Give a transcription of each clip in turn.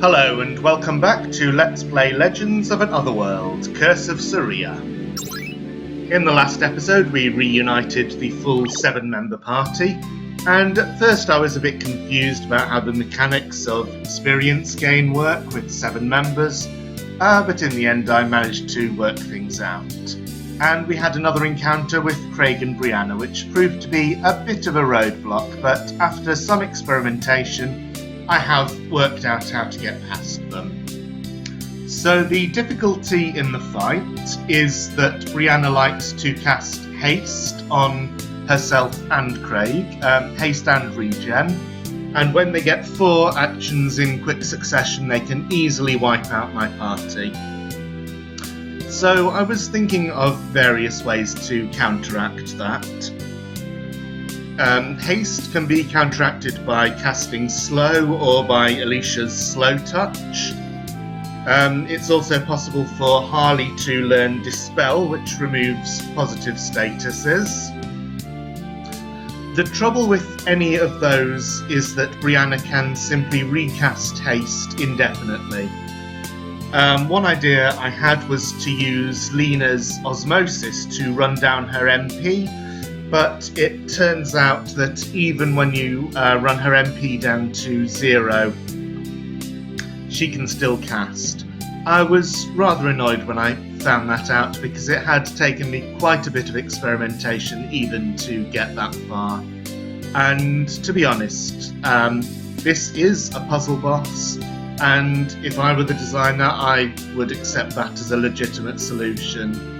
Hello and welcome back to Let's Play Legends of an Otherworld, Curse of Saria. In the last episode we reunited the full 7-member party, and at first I was a bit confused about how the mechanics of experience gain work with 7 members, but in the end I managed to work things out. And we had another encounter with Craig and Brianna, which proved to be a bit of a roadblock, but after some experimentation I have worked out how to get past them. So the difficulty in the fight is that Brianna likes to cast haste on herself and Craig, haste and regen, and when they get 4 actions in quick succession they can easily wipe out my party. So I was thinking of various ways to counteract that. Haste can be counteracted by casting slow or by Alicia's slow touch. It's also possible for Harley to learn Dispel, which removes positive statuses. The trouble with any of those is that Brianna can simply recast haste indefinitely. One idea I had was to use Lena's osmosis to run down her MP, but it turns out that even when you run her MP down to 0, she can still cast. I was rather annoyed when I found that out because it had taken me quite a bit of experimentation even to get that far. And to be honest, this is a puzzle boss, and if I were the designer I would accept that as a legitimate solution.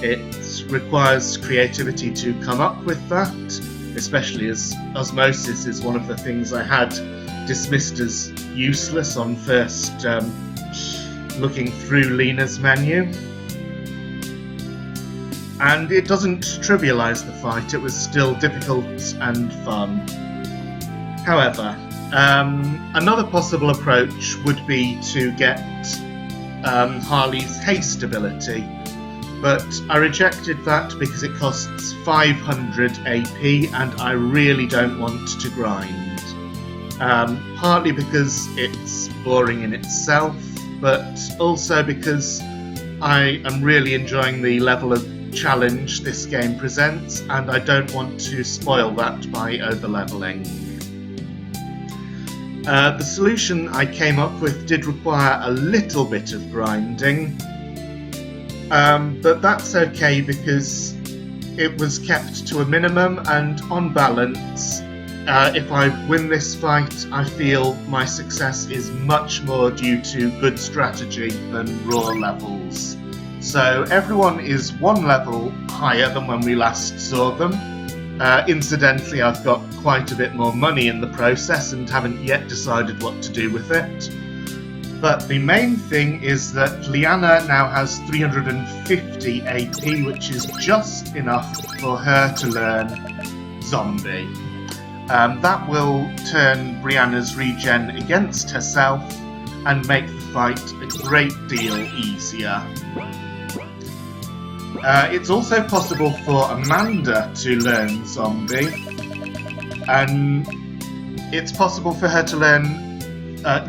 It requires creativity to come up with that, especially as osmosis is one of the things I had dismissed as useless on first looking through Lena's menu. And it doesn't trivialise the fight, it was still difficult and fun. However, another possible approach would be to get Harley's haste ability, but I rejected that because it costs 500 AP and I really don't want to grind. Partly because it's boring in itself, but also because I am really enjoying the level of challenge this game presents and I don't want to spoil that by over-leveling. The solution I came up with did require a little bit of grinding, but that's okay because it was kept to a minimum, and on balance, if I win this fight I feel my success is much more due to good strategy than raw levels. So everyone is 1 level higher than when we last saw them. Incidentally, I've got quite a bit more money in the process and haven't yet decided what to do with it. But the main thing is that Liana now has 350 AP, which is just enough for her to learn Zombie. That will turn Brianna's regen against herself and make the fight a great deal easier. It's also possible for Amanda to learn Zombie, and it's possible for her to learn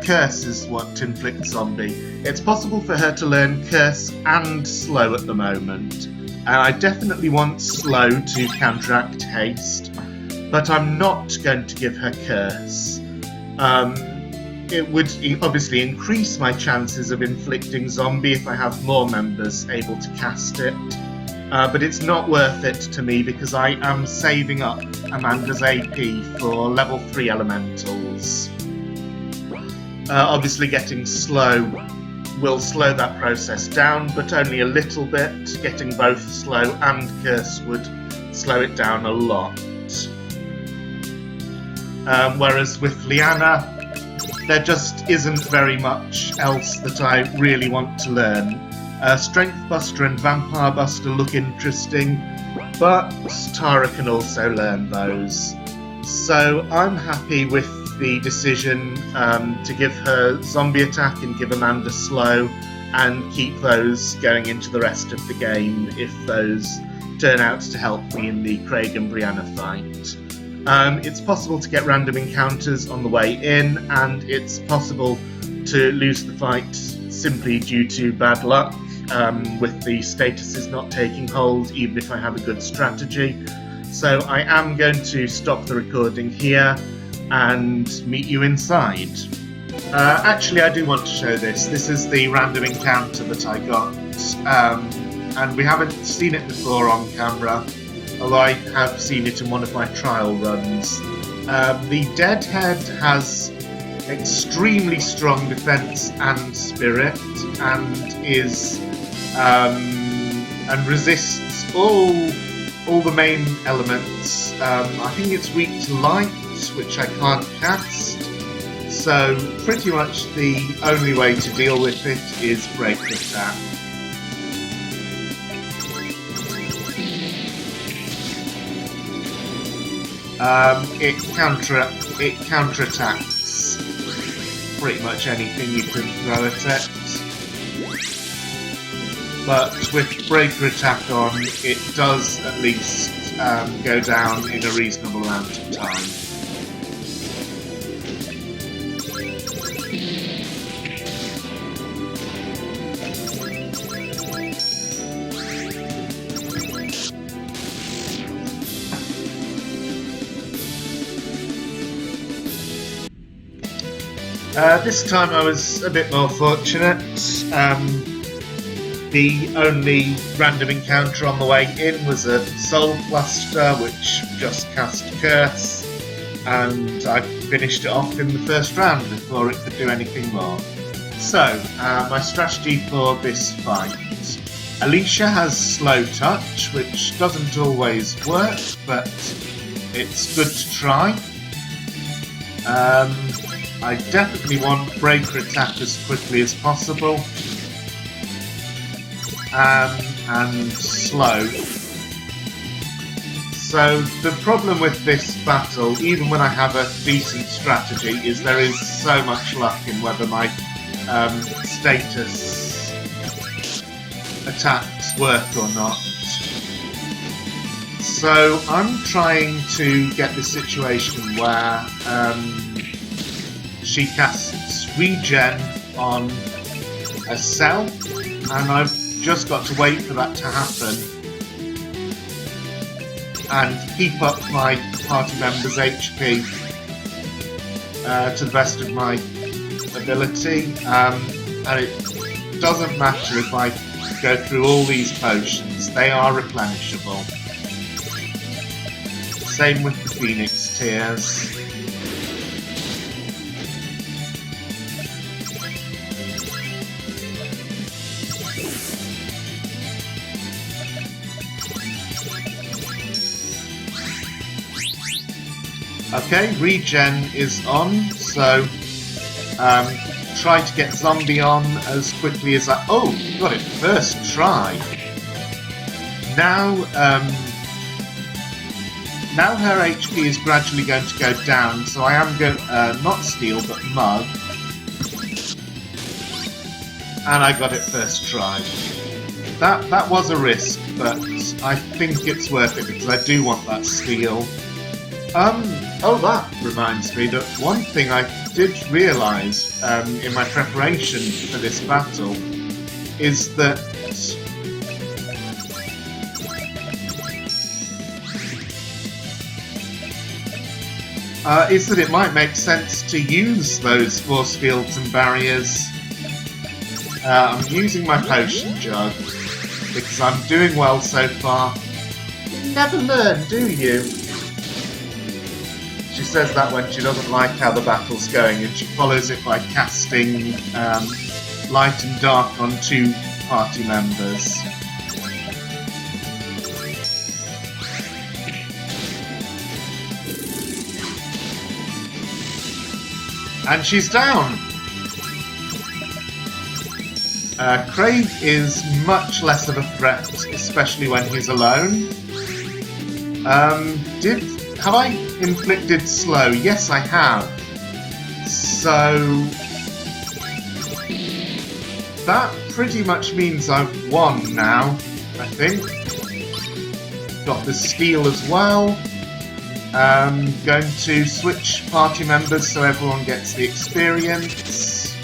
Curse is what inflicts Zombie. It's possible for her to learn Curse and Slow at the moment. I definitely want Slow to counteract Haste, but I'm not going to give her Curse. It would obviously increase my chances of inflicting Zombie if I have more members able to cast it, but it's not worth it to me because I am saving up Amanda's AP for level 3 elementals. Obviously getting Slow will slow that process down, but only a little bit. Getting both Slow and Curse would slow it down a lot. Whereas with Liana, there just isn't very much else that I really want to learn. Strength Buster and Vampire Buster look interesting, but Tara can also learn those. So I'm happy with the decision to give her Zombie attack and give Amanda Slow, and keep those going into the rest of the game if those turn out to help me in the Craig and Brianna fight. It's possible to get random encounters on the way in, and it's possible to lose the fight simply due to bad luck, with the statuses not taking hold, even if I have a good strategy. So I am going to stop the recording here and meet you inside. Actually, I do want to show this. This is the random encounter that I got, and we haven't seen it before on camera, although I have seen it in one of my trial runs. The Deadhead has extremely strong defense and spirit, and resists all the main elements. I think it's weak to light, which I can't cast. So pretty much the only way to deal with it is break attack. It counterattacks pretty much anything you can throw at it. But with breaker attack on, it does at least go down in a reasonable amount of time. This time I was a bit more fortunate. The only random encounter on the way in was a Soul Cluster, which just cast Curse, and I finished it off in the first round before it could do anything more. So, my strategy for this fight. Alicia has Slow Touch, which doesn't always work, but it's good to try. I definitely want breaker attack as quickly as possible, and slow. So the problem with this battle, even when I have a decent strategy, is there is so much luck in whether my status attacks work or not. So I'm trying to get the situation where she casts Regen on a cell, and I've just got to wait for that to happen and keep up my party members' HP to the best of my ability, and it doesn't matter if I go through all these potions, they are replenishable. Same with the Phoenix Tears. Okay, regen is on, so try to get zombie on as quickly as I... Oh, got it first try. Now, now her HP is gradually going to go down, so I am going not steal but mug, and I got it first try. That was a risk, but I think it's worth it because I do want that steal. Oh, that reminds me that one thing I did realise in my preparation for this battle is that it might make sense to use those force fields and barriers. I'm using my potion jug because I'm doing well so far. You never learn, do you? She says that when she doesn't like how the battle's going, and she follows it by casting light and dark on 2 party members. And she's down! Craig is much less of a threat, especially when he's alone. Have I inflicted slow? Yes, I have. So that pretty much means I've won now, I think. Got the steal as well. Going to switch party members so everyone gets the experience.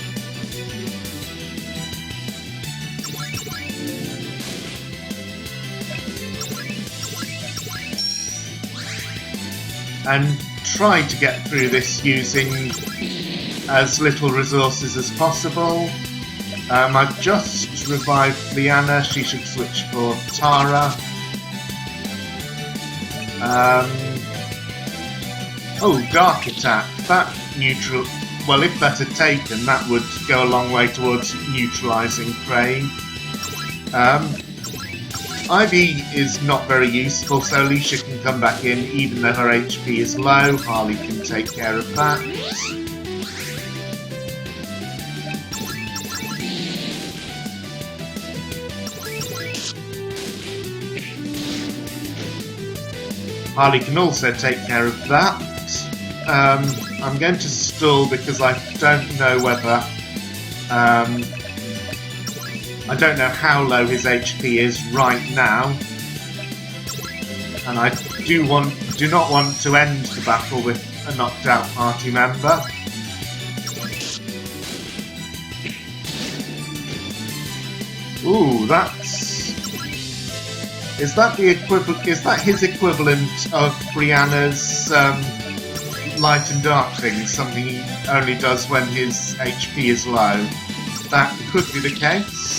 And try to get through this using as little resources as possible. I've just revived Liana, she should switch for Tara. Oh, Dark Attack, that neutral... Well, if that had taken, that would go a long way towards neutralising Crane. Ivy is not very useful, so Alicia can come back in even though her HP is low. Harley can take care of that. Harley can also take care of that. I'm going to stall because I don't know whether... I don't know how low his HP is right now, and I do not want to end the battle with a knocked out party member. Ooh, is that the equivalent? Is that his equivalent of Brianna's light and dark thing? Something he only does when his HP is low. That could be the case.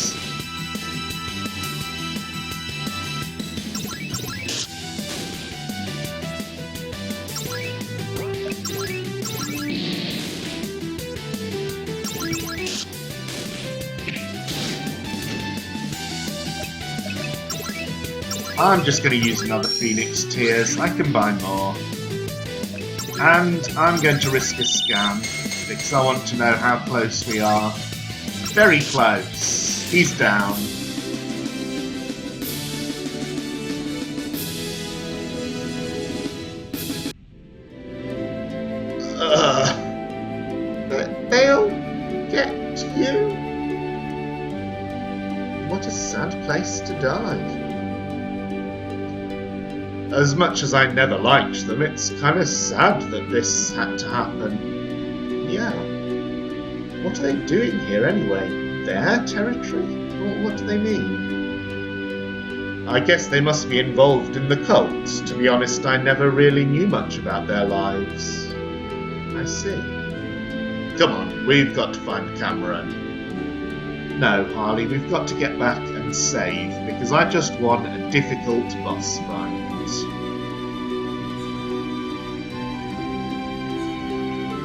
I'm just going to use another Phoenix Tears. I can buy more. And I'm going to risk a scan because I want to know how close we are. Very close. He's down. They'll get you. What a sad place to die. As much as I never liked them, it's kind of sad that this had to happen. Yeah. What are they doing here anyway? Their territory? Or what do they mean? I guess they must be involved in the cult. To be honest, I never really knew much about their lives. I see. Come on, we've got to find Cameron. No, Harley, we've got to get back and save, because I just won a difficult boss fight.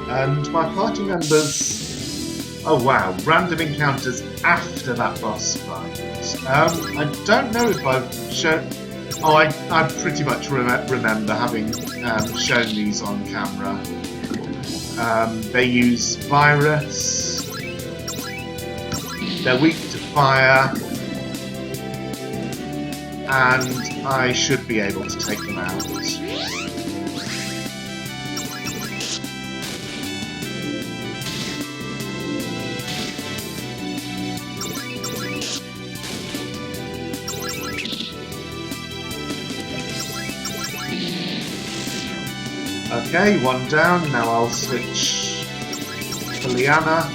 And my party members... Oh wow, random encounters after that boss fight. I don't know if I've shown... Oh, I pretty much remember having shown these on camera. They use virus. They're weak to fire. And I should be able to take them out. Okay, one down. Now I'll switch to Liana.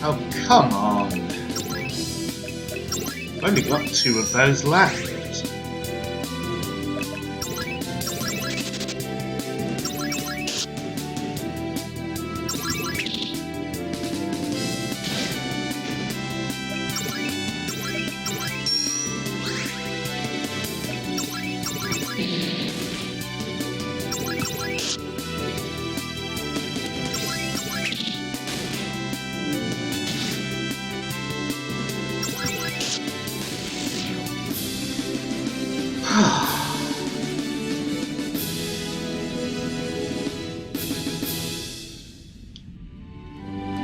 Oh, come on. I've only got 2 of those left.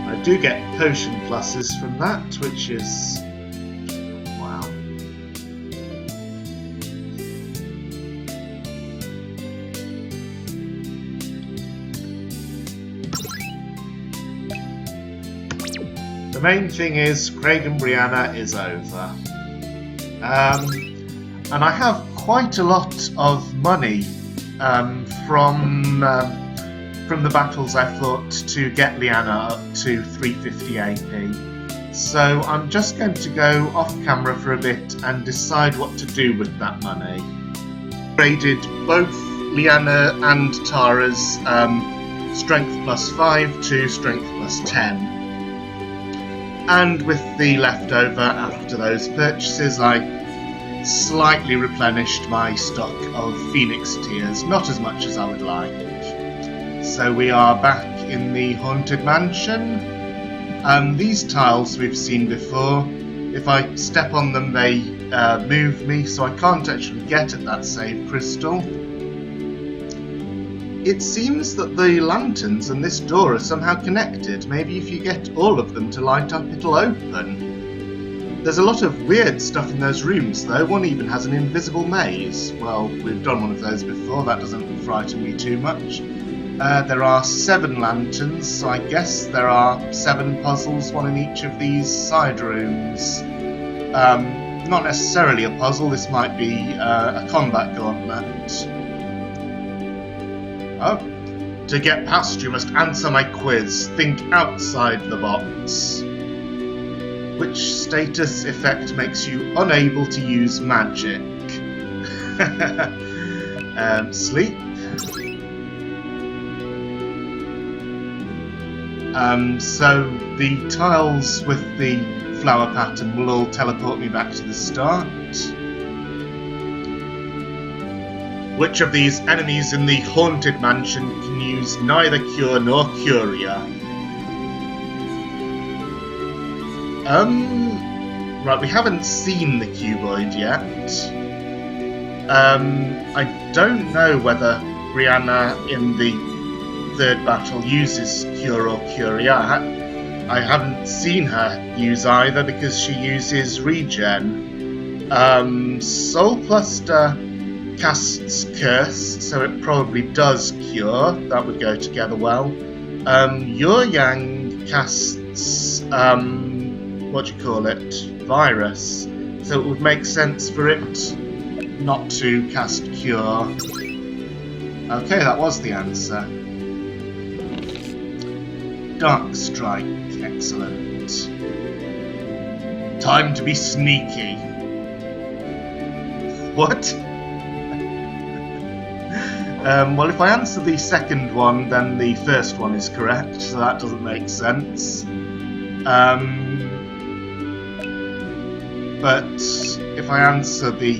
I do get potion pluses from that, which is The main thing is Craig and Brianna is over. And I have quite a lot of money from the battles I fought to get Liana up to 350 AP. So I'm just going to go off camera for a bit and decide what to do with that money. Graded both Liana and Tara's strength +5 to strength +10. And with the leftover after those purchases, I slightly replenished my stock of Phoenix Tears, not as much as I would like. So we are back in the Haunted Mansion. These tiles we've seen before. If I step on them, they move me, so I can't actually get at that save crystal. It seems that the lanterns and this door are somehow connected. Maybe if you get all of them to light up, it'll open. There's a lot of weird stuff in those rooms, though. One even has an invisible maze. Well, we've done one of those before. That doesn't frighten me too much. There are 7 lanterns, so I guess there are 7 puzzles, one in each of these side rooms. Not necessarily a puzzle. This might be a combat gauntlet. Oh, to get past you must answer my quiz. Think outside the box. Which status effect makes you unable to use magic? Sleep. So the tiles with the flower pattern will all teleport me back to the start. Which of these enemies in the Haunted Mansion can use neither Cure nor Curia? Right, we haven't seen the cuboid yet. I don't know whether Brianna in the 3rd battle uses Cure or Curia. I haven't seen her use either because she uses Regen. Soul Cluster casts Curse, so it probably does Cure. That would go together well. Yang casts, what do you call it? Virus. So it would make sense for it not to cast Cure. Okay, that was the answer. Dark Strike, excellent. Time to be sneaky. What? Well, if I answer the second one, then the first one is correct, so that doesn't make sense. But if I answer the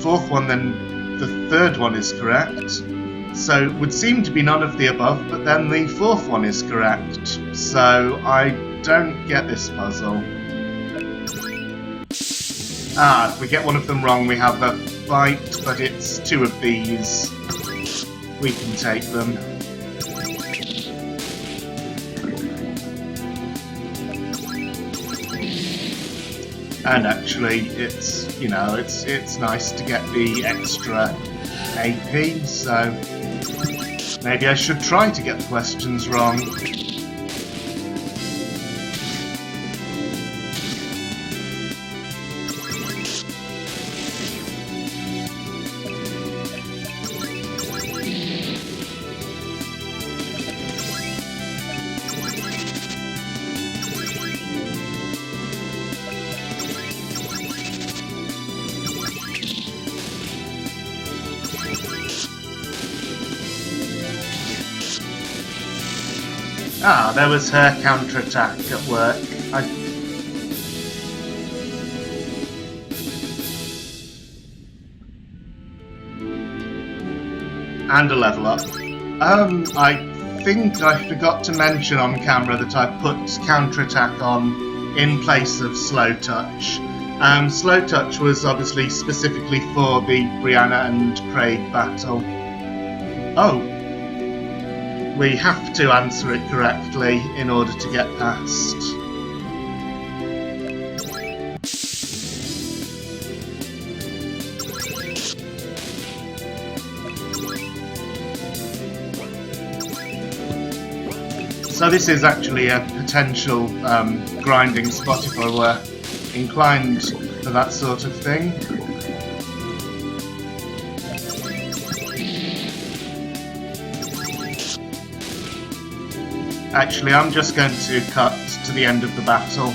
4th one, then the 3rd one is correct. So it would seem to be none of the above, but then the 4th one is correct. So I don't get this puzzle. If we get one of them wrong, we have a fight, but it's 2 of these. We can take them. And actually, it's, you know, it's nice to get the extra AP, so maybe I should try to get the questions wrong. There was her counter-attack at work. And a level up. I think I forgot to mention on camera that I put counter-attack on in place of slow touch. Slow touch was obviously specifically for the Brianna and Craig battle. Oh. We have to answer it correctly in order to get past. So this is actually a potential grinding spot if I were inclined for that sort of thing. Actually, I'm just going to cut to the end of the battle.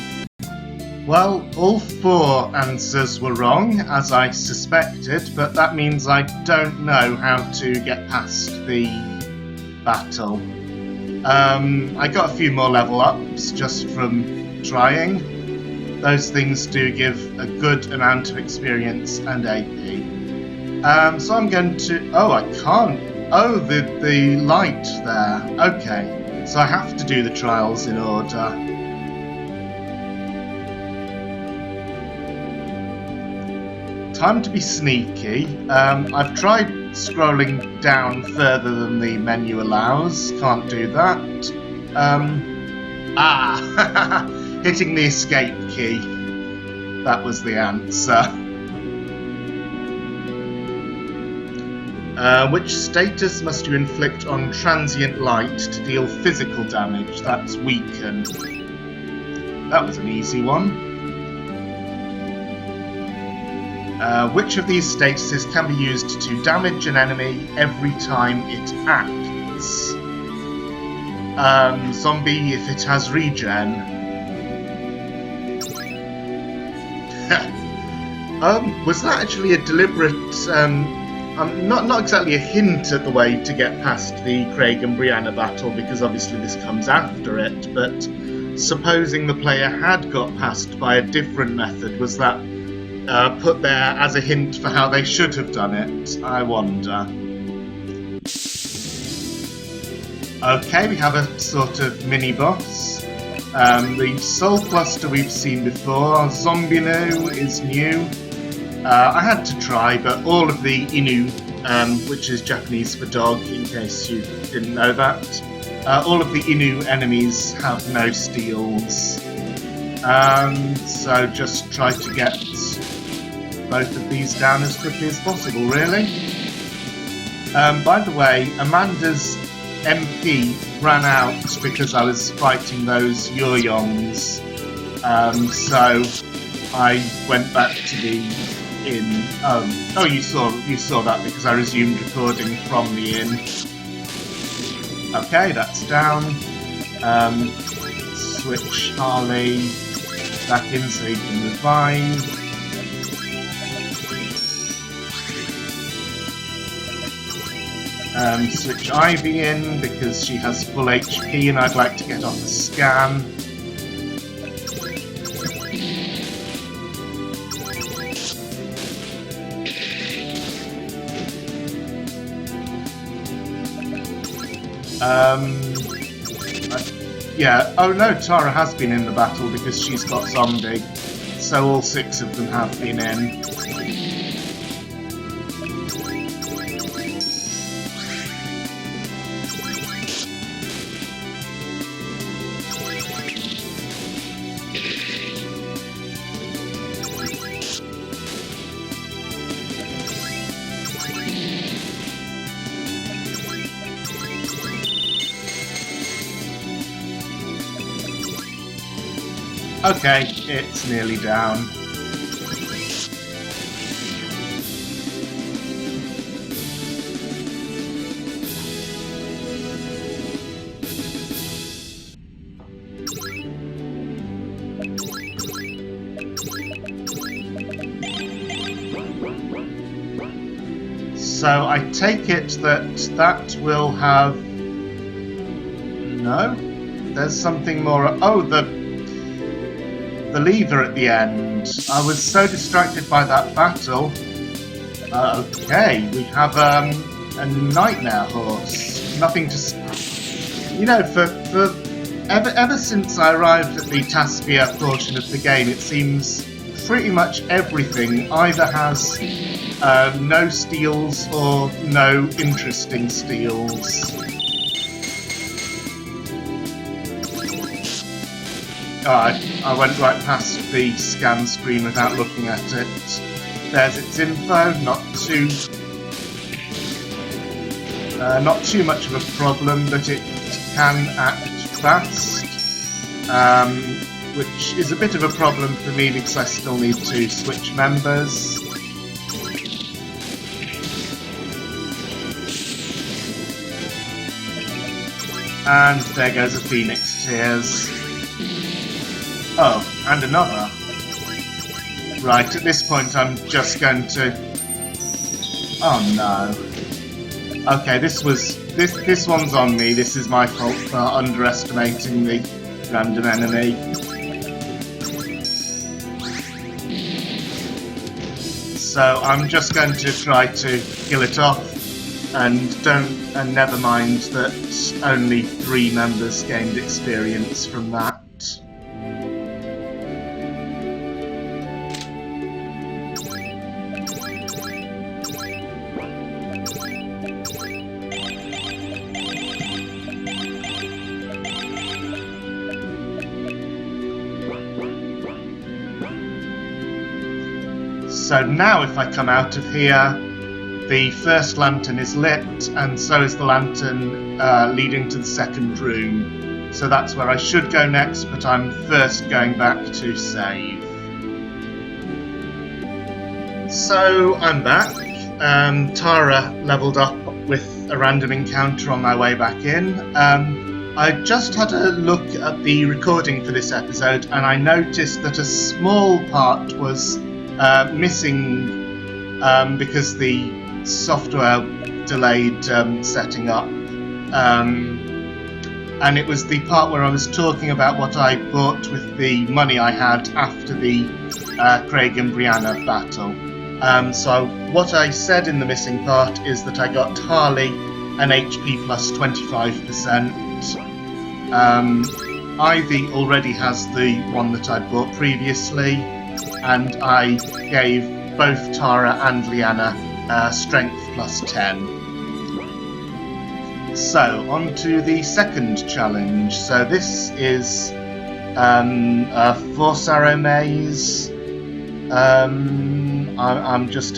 Well, all 4 answers were wrong, as I suspected, but that means I don't know how to get past the battle. I got a few more level ups just from trying. Those things do give a good amount of experience and AP. So I'm going to... Oh, I can't. Oh, the light there. Okay, so I have to do the trials in order. Time to be sneaky. I've tried scrolling down further than the menu allows. Can't do that. Hitting the escape key. That was the answer. Which status must you inflict on transient light to deal physical damage? That's weaken. That was an easy one. Which of these statuses can be used to damage an enemy every time it acts? Zombie if it has regen. Was that actually a deliberate, not exactly a hint at the way to get past the Craig and Brianna battle, because obviously this comes after it, but supposing the player had got past by a different method, was that put there as a hint for how they should have done it? I wonder. Okay, we have a sort of mini-boss. The Soul Cluster we've seen before. Zombie Nu is new. I had to try, but all of the Inu, which is Japanese for dog, in case you didn't know that, all of the Inu enemies have no steals. So just try to get both of these down as quickly as possible, really. By the way, Amanda's MP ran out because I was fighting those Yoyongs, so I went back to the inn. Oh, you saw that because I resumed recording from the inn. Okay, that's down. Switch Harley back in so he can revive. Switch Ivy in because she has full HP and I'd like to get off a scan. Yeah, oh no, Tara has been in the battle because she's got zombie, so all 6 of them have been in. Okay, it's nearly down. So I take it that will have... No? There's something more... Oh, the lever at the end. I was so distracted by that battle. Okay, we have a nightmare horse. Nothing to... You know, for ever since I arrived at the Taspia portion of the game, it seems pretty much everything either has no steals or no interesting steals. I went right past the scan screen without looking at it. There's its info, not too much of a problem, but it can act fast, which is a bit of a problem for me because I still need to switch members. And there goes a Phoenix Tears. Oh, and another. Right, at this point I'm just going to... Oh no. Okay, this one's on me. This is my fault for underestimating the random enemy. So I'm just going to try to kill it off. And never mind that only 3 members gained experience from that. So now if I come out of here, the first lantern is lit, and so is the lantern leading to the second room. So that's where I should go next, but I'm first going back to save. So I'm back. Tara leveled up with a random encounter on my way back in. I just had a look at the recording for this episode, and I noticed that a small part was missing because the software delayed setting up, and it was the part where I was talking about what I bought with the money I had after the Craig and Brianna battle. So what I said in the missing part is that I got Harley an HP plus 25%. Ivy already has the one that I bought previously, and I gave both Tara and Leanna strength plus 10. So, on to the second challenge. So this is a 4-Saria maze. I'm just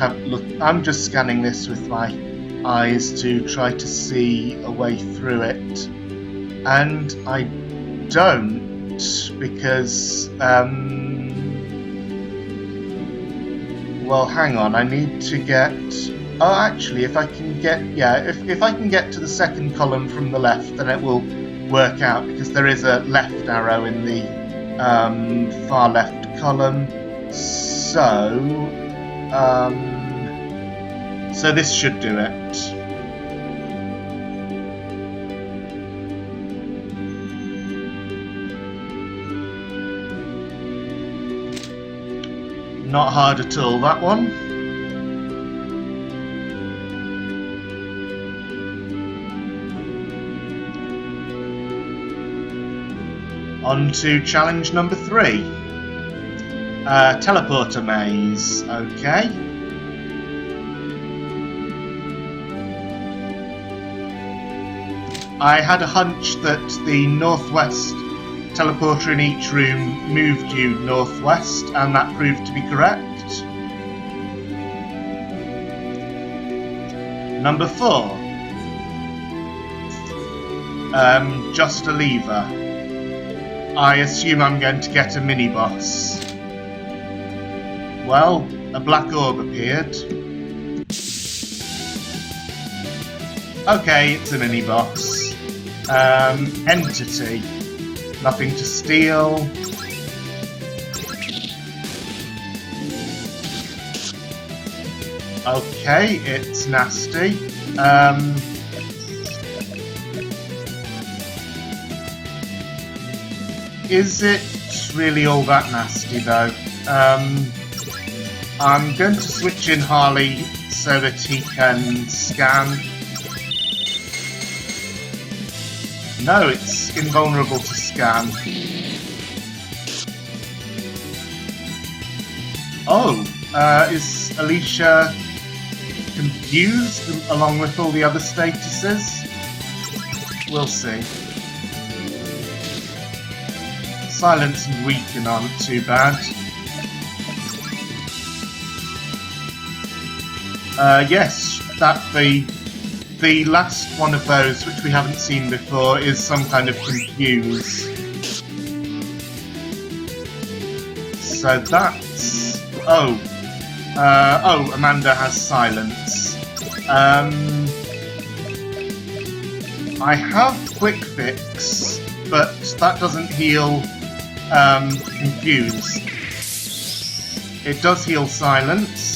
scanning this with my eyes to try to see a way through it, and I don't, because well, hang on, I need to get... Oh, actually, if I can get... Yeah, if I can get to the second column from the left, then it will work out, because there is a left arrow in the far left column. So this should do it. Not hard at all, that one. On to challenge number 3. Teleporter maze. Okay. I had a hunch that the northwest teleporter in each room moved you northwest, and that proved to be correct. Number 4. Just a lever. I assume I'm going to get a mini-boss. Well, a black orb appeared. Okay, it's a mini-boss. Entity. Nothing to steal. Okay, it's nasty. Is it really all that nasty though? I'm going to switch in Harley so that he can scan. No, it's invulnerable to scan. Oh, is Alicia confused along with all the other statuses? We'll see. Silence and weaken aren't too bad. Yes, that the the last one of those, which we haven't seen before, is some kind of confuse. So that's... oh, Amanda has silence. I have quick fix, but that doesn't heal confuse. It does heal silence.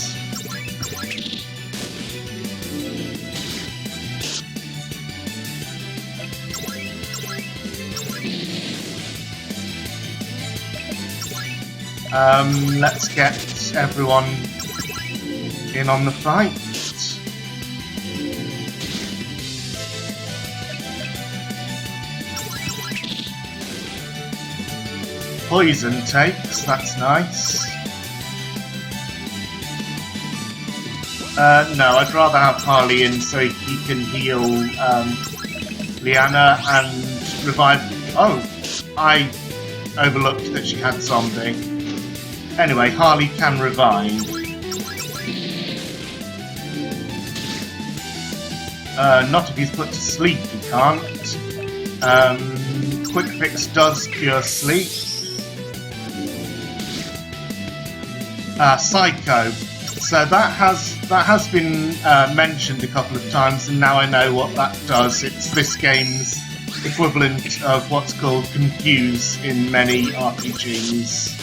Let's get everyone in on the fight. Poison takes, that's nice. No, I'd rather have Harley in so he can heal Liana and revive... oh, I overlooked that she had zombie. Anyway, Harley can revive. Not if he's put to sleep, he can't. Quick Fix does cure sleep. Psycho. So that has been mentioned a couple of times, and now I know what that does. It's this game's equivalent of what's called confuse in many RPGs.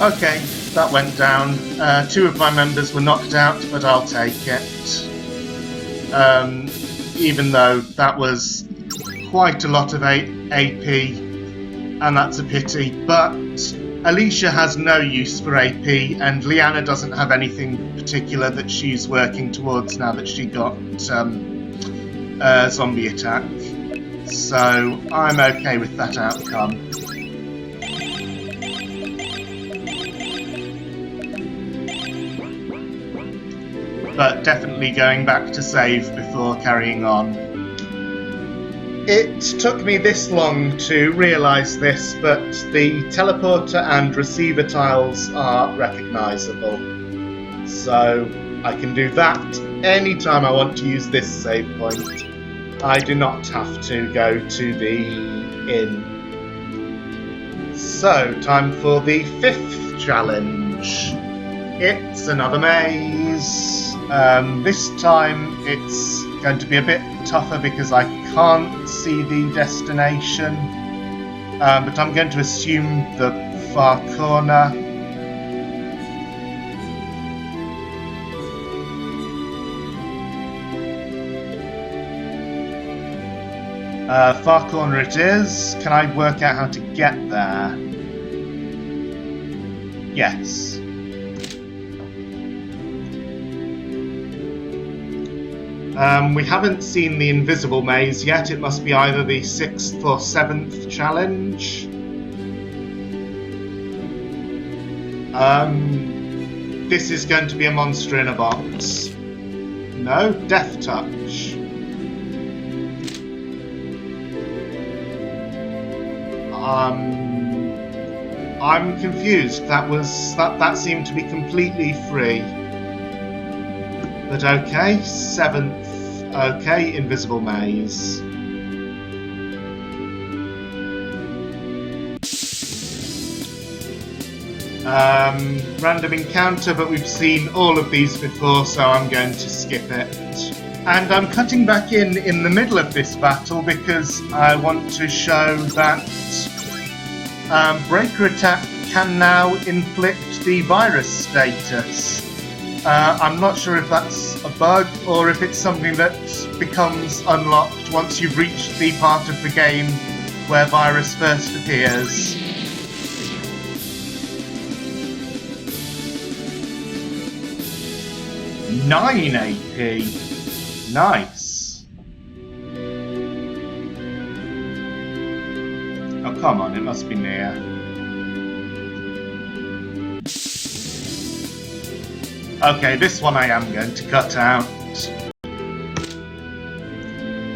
Okay, that went down. 2 of my members were knocked out, but I'll take it. Even though that was quite a lot of AP, and that's a pity. But Alicia has no use for AP, and Liana doesn't have anything particular that she's working towards now that she got zombie attack. So I'm okay with that outcome. But definitely going back to save before carrying on. It took me this long to realise this, but the teleporter and receiver tiles are recognisable. So I can do that anytime I want to use this save point. I do not have to go to the inn. So, time for the 5th challenge. It's another maze. This time it's going to be a bit tougher because I can't see the destination, but I'm going to assume the far corner. Far corner it is. Can I work out how to get there? Yes. We haven't seen the invisible maze yet. It must be either the 6th or 7th challenge. This is going to be a monster in a box. No, Death Touch. I'm confused. That seemed to be completely free. But okay, 7th. Okay, invisible maze. Random encounter, but we've seen all of these before, so I'm going to skip it. And I'm cutting back in the middle of this battle because I want to show that Breaker Attack can now inflict the virus status. I'm not sure if that's a bug or if it's something that becomes unlocked once you've reached the part of the game where virus first appears. Nine AP. Nice. Oh, come on, it must be near. Okay, this one I am going to cut out.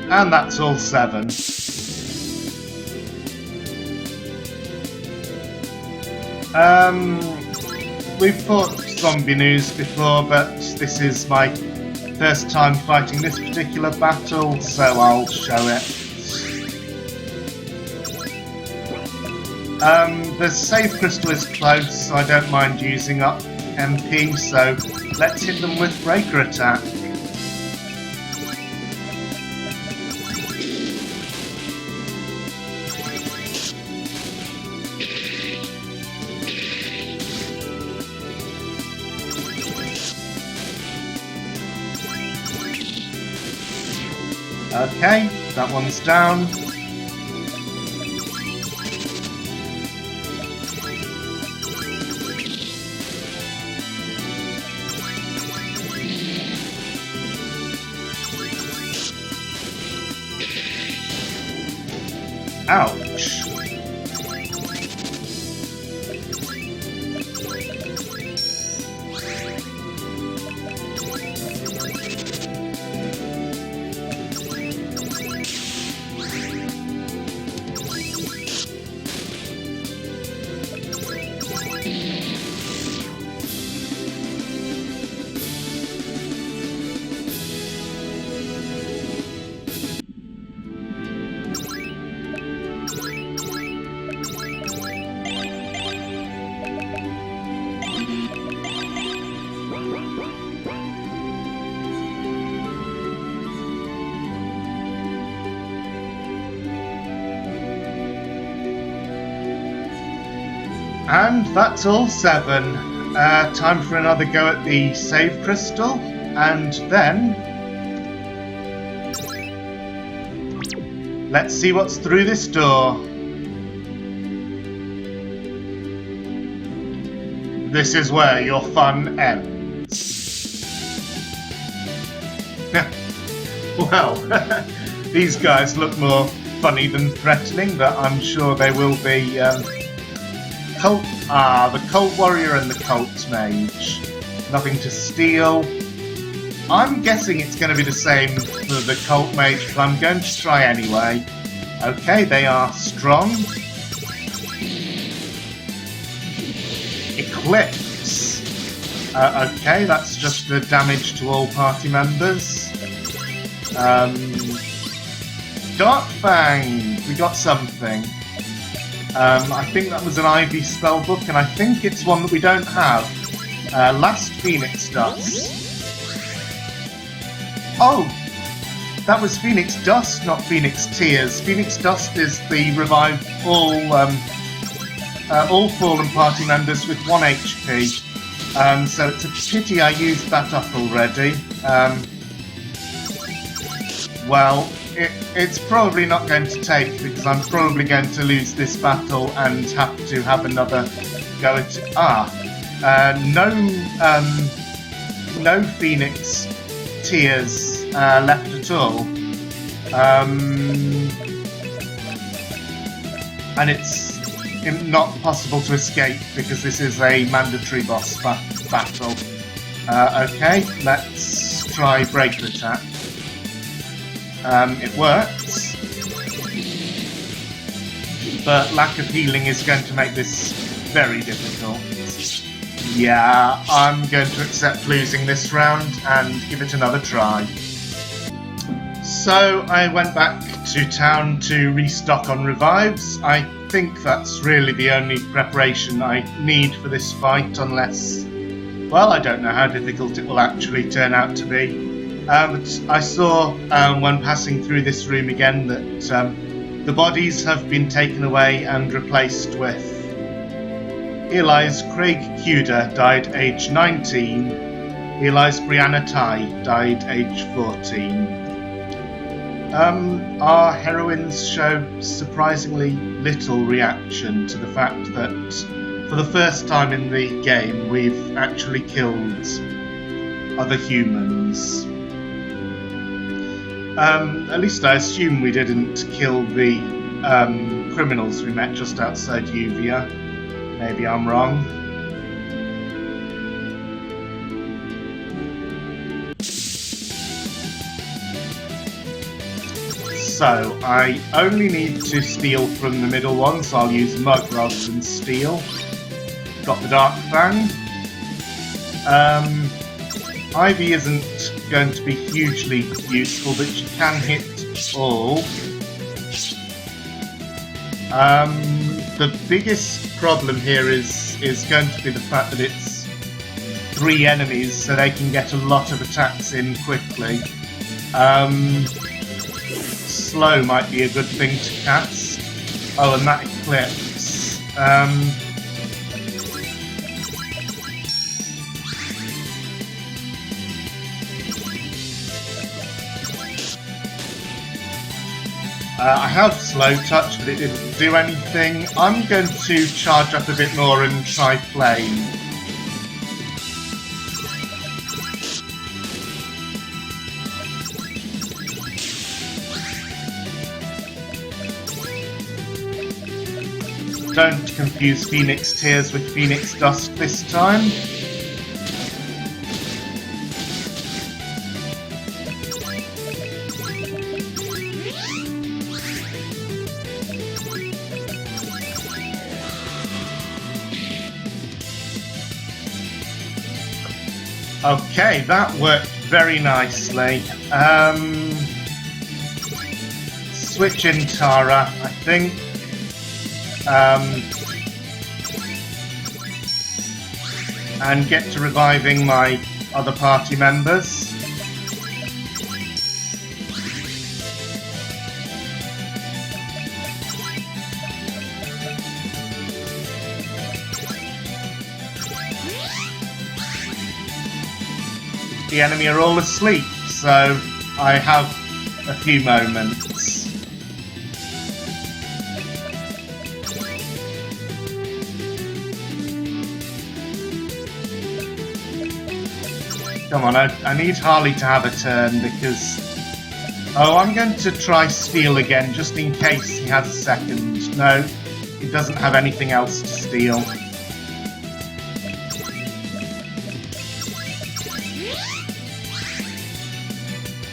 And that's all 7. We've fought zombie news before, but this is my first time fighting this particular battle, so I'll show it. The save crystal is close, so I don't mind using up MP, so let's hit them with breaker attack. Okay, that one's down. Ouch. And that's all 7. Time for another go at the save crystal, and then let's see what's through this door. This is where your fun ends. Well, these guys look more funny than threatening, but I'm sure they will be. The Cult Warrior and the Cult Mage. Nothing to steal. I'm guessing it's going to be the same for the Cult Mage, but I'm going to try anyway. Okay, they are strong. Eclipse. Okay, that's just the damage to all party members. Dark Fang. We got something. I think that was an Ivy spellbook, and I think it's one that we don't have. Last Phoenix Dust. Oh! That was Phoenix Dust, not Phoenix Tears. Phoenix Dust is the revive all fallen party members with 1 HP. So it's a pity I used that up already. Well, it's probably not going to take, because I'm probably going to lose this battle and have to have another go at it. No Phoenix Tears left at all. And it's not possible to escape because this is a mandatory boss battle. Okay, let's try breaker attack. It works, but lack of healing is going to make this very difficult. Yeah, I'm going to accept losing this round and give it another try. So I went back to town to restock on revives. I think that's really the only preparation I need for this fight, unless, well, I don't know how difficult it will actually turn out to be. But I saw when passing through this room again that the bodies have been taken away and replaced with Eli's Craig Cuda, died age 19. Eli's Brianna Ty, died age 14. Our heroines show surprisingly little reaction to the fact that for the first time in the game we've actually killed other humans. At least I assume we didn't kill the criminals we met just outside Uvia. Maybe I'm wrong. So, I only need to steal from the middle one, so I'll use Mug rather than steal. got the Dark Fang. Ivy isn't going to be hugely useful, but she can hit all. The biggest problem here is going to be the fact that it's 3 enemies, so they can get a lot of attacks in quickly. Slow might be a good thing to cast. Oh, and that Eclipse. I have Slow Touch, but it didn't do anything. I'm going to charge up a bit more and try Flame. Don't confuse Phoenix Tears with Phoenix Dust this time. Okay, that worked very nicely. Switch in Tara, I think. And get to reviving my other party members. The enemy are all asleep, so I have a few moments. Come on, I need Harley to have a turn because... Oh, I'm going to try steal again just in case he has a second. No, he doesn't have anything else to steal.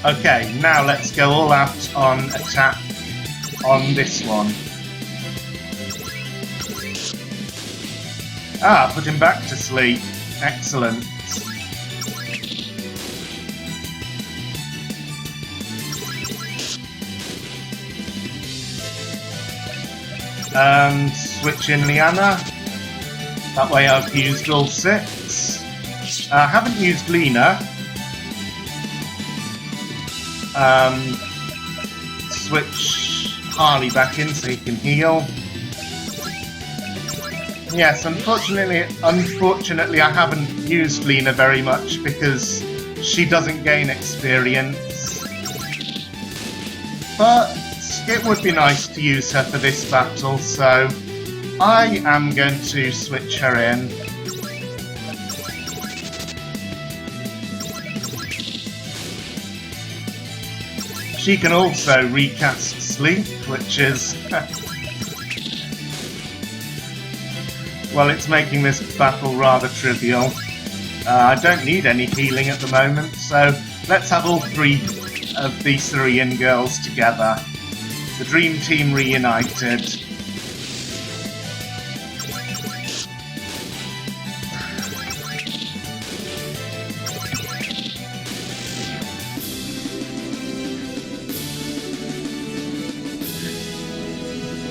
Okay, now let's go all out on attack on this one. Ah, put him back to sleep. Excellent. And switch in Liana. That way I've used all 6. I haven't used Lena. Switch Harley back in so he can heal. Yes, unfortunately I haven't used Lena very much because she doesn't gain experience. But it would be nice to use her for this battle, so I am going to switch her in. She can also recast Sleep, which is... well, it's making this battle rather trivial. I don't need any healing at the moment, so let's have all 3 of the Sarian girls together. The Dream Team reunited.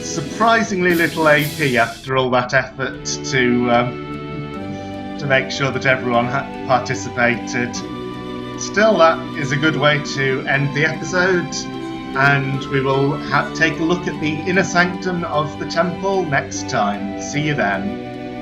Surprisingly little AP after all that effort to make sure that everyone participated. Still, that is a good way to end the episode, and we will take a look at the inner sanctum of the temple next time. See you then.